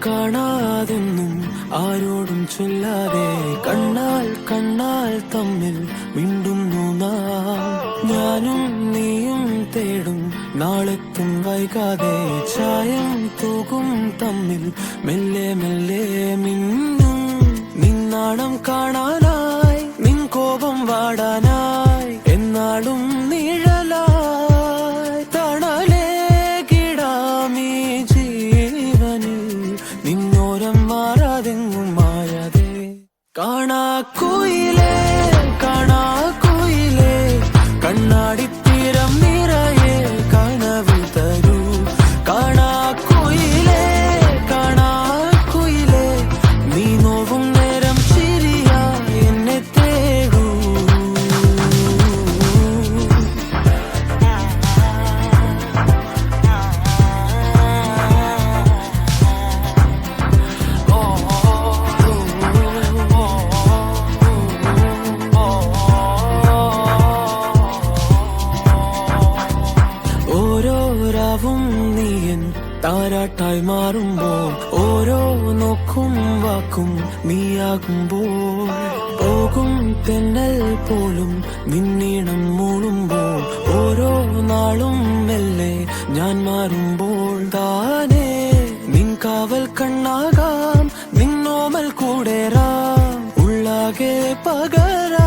കാണാതെന്നും ആരോടും ചൊല്ലാതെ കണ്ണാൽ തമ്മിൽ മിണ്ടുന്നു ഞാനും നീയും തേടും നാളെത്തും വൈകാതെ ചായം തൂകും തമ്മിൽ മെല്ലെ മെല്ലെ മിന്നും നിന്നാണം കാണാനായി നിൻ കോപം വാടാനായി എന്നാളും നിഴലായി തണലേ കിടാമീ ജീവനിൽ നിന്നോരം മാറാതെങ്ങും മായാതെ കാണാക്കുയിലേ കണ്ണാടിത്തീരം നിറയെ കനവ് തരൂ കാണാക്കുയിലേ നീ നോവും നേരം ചിരിയായി എന്നെ തേടൂ ഓരോരാവും നീയൻ താരാട്ടായി മാറുമ്പോൾ ഓരോ നോക്കും വാക്കും നീയാകുമ്പോൾ പോകും തെന്നൽ പോലും നിന്നീണം മൂളുമ്പോൾ ഓരോ നാളും മെല്ലെ ഞാൻ മാറുമ്പോൾ താനേ നിൻ കാവൽ കണ്ണാകാം നിന്നോമൽ കൂടേറാം ഉള്ളാകെ പകരാം